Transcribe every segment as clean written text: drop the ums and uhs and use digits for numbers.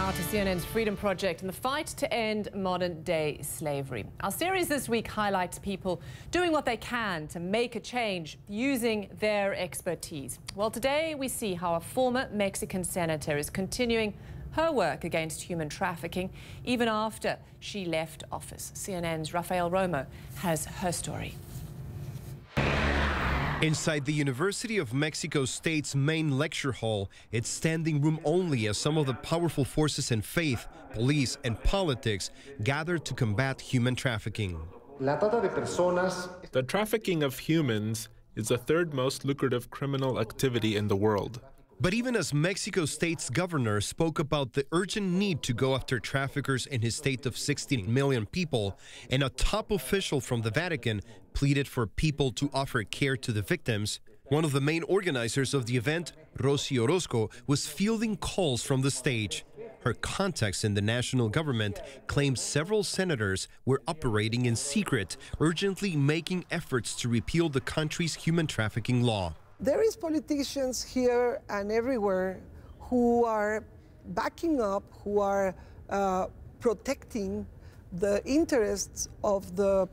Now to CNN's Freedom Project and the fight to end modern-day slavery. Our series this week highlights people doing what they can to make a change using their expertise. Well, today we see how a former Mexican senator is continuing her work against human trafficking even after she left office. CNN's Rafael Romo has her story. Inside the University of Mexico State's main lecture hall, it's standing room only as some of the powerful forces in faith, police and politics gather to combat human trafficking. The trafficking of humans is the third most lucrative criminal activity in the world. But even as Mexico State's governor spoke about the urgent need to go after traffickers in his state of 16 million people, and a top official from the Vatican pleaded for people to offer care to the victims, one of the main organizers of the event, Rosy Orozco, was fielding calls from the stage. Her contacts in the national government claimed several senators were operating in secret, urgently making efforts to repeal the country's human trafficking law. There is politicians here and everywhere who are backing up, who are protecting the interests of the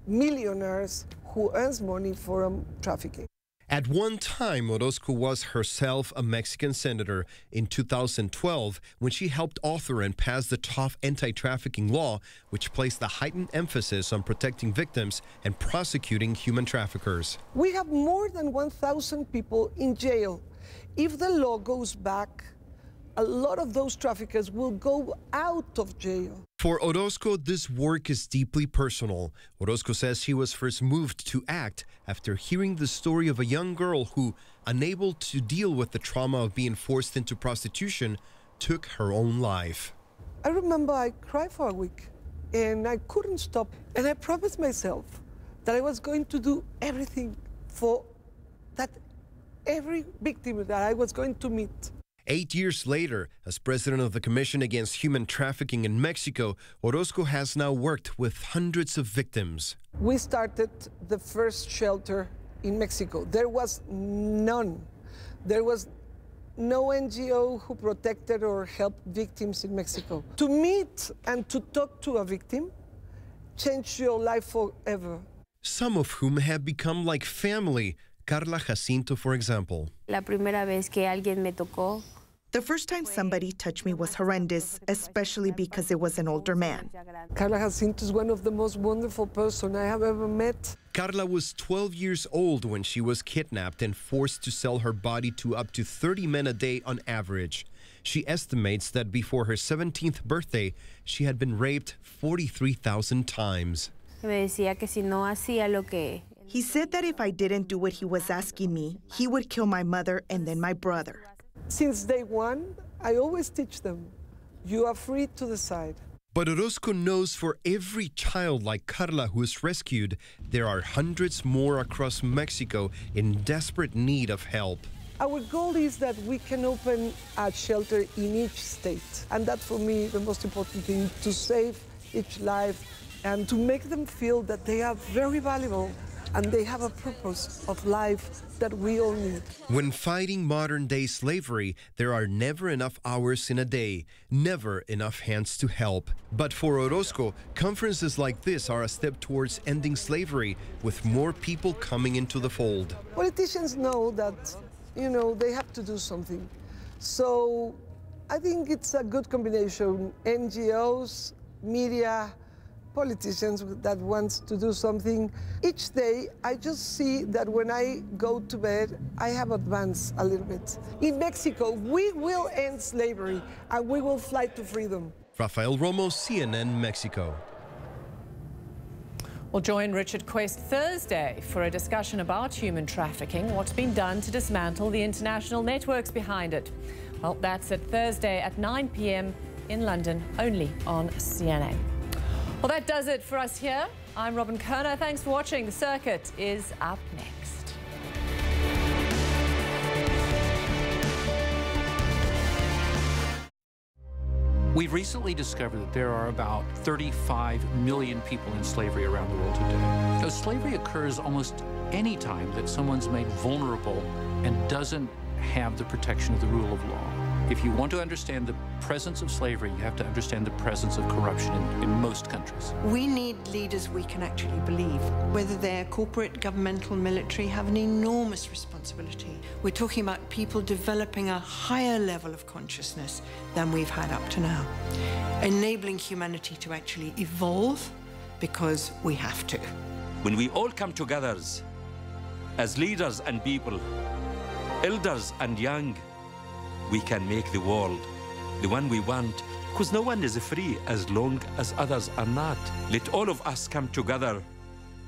millionaires who earns money from trafficking. At one time, Orozco was herself a Mexican senator in 2012 when she helped author and pass the tough anti-trafficking law, which placed a heightened emphasis on protecting victims and prosecuting human traffickers. We have more than 1,000 people in jail. If the law goes back, a lot of those traffickers will go out of jail. For Orozco, this work is deeply personal. Orozco says she was first moved to act after hearing the story of a young girl who, unable to deal with the trauma of being forced into prostitution, took her own life. I remember I cried for a week and I couldn't stop. And I promised myself that I was going to do everything for that every victim that I was going to meet. 8 years later, as president of the Commission Against Human Trafficking in Mexico, Orozco has now worked with hundreds of victims. We started the first shelter in Mexico. There was none. There was no NGO who protected or helped victims in Mexico. To meet and to talk to a victim changed your life forever. Some of whom have become like family. Carla Jacinto, for example. La primera vez que alguien me tocó. The first time somebody touched me was horrendous, especially because it was an older man. Carla Jacinto is one of the most wonderful persons I have ever met. Carla was 12 years old when she was kidnapped and forced to sell her body to up to 30 men a day on average. She estimates that before her 17th birthday, she had been raped 43,000 times. Me decía que si no hacía lo que... He said that if I didn't do what he was asking me, he would kill my mother and then my brother. Since day one, I always teach them, you are free to decide. But Orozco knows for every child like Carla who is rescued, there are hundreds more across Mexico in desperate need of help. Our goal is that we can open a shelter in each state. And that's for me the most important thing, to save each life and to make them feel that they are very valuable and they have a purpose of life that we all need. When fighting modern-day slavery, there are never enough hours in a day, never enough hands to help. But for Orozco, conferences like this are a step towards ending slavery, with more people coming into the fold. Politicians know that, they have to do something. So I think it's a good combination. NGOs, media, politicians that wants to do something. Each day, I just see that when I go to bed, I have advanced a little bit. In Mexico, we will end slavery and we will fly to freedom. Rafael Romo, CNN, Mexico. We'll join Richard Quest Thursday for a discussion about human trafficking, what's been done to dismantle the international networks behind it. Well, that's at Thursday at 9 p.m. in London, only on CNN. Well, that does it for us here. I'm Robin Kerner. Thanks for watching. The Circuit is up next. We've recently discovered that there are about 35 million people in slavery around the world today. Now, slavery occurs almost any time that someone's made vulnerable and doesn't have the protection of the rule of law. If you want to understand the presence of slavery, you have to understand the presence of corruption in most countries. We need leaders we can actually believe. Whether they're corporate, governmental, military, have an enormous responsibility. We're talking about people developing a higher level of consciousness than we've had up to now, enabling humanity to actually evolve because we have to. When we all come together as leaders and people, elders and young, we can make the world the one we want, because no one is free as long as others are not. Let all of us come together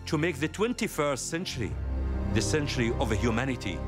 to make the 21st century the century of humanity.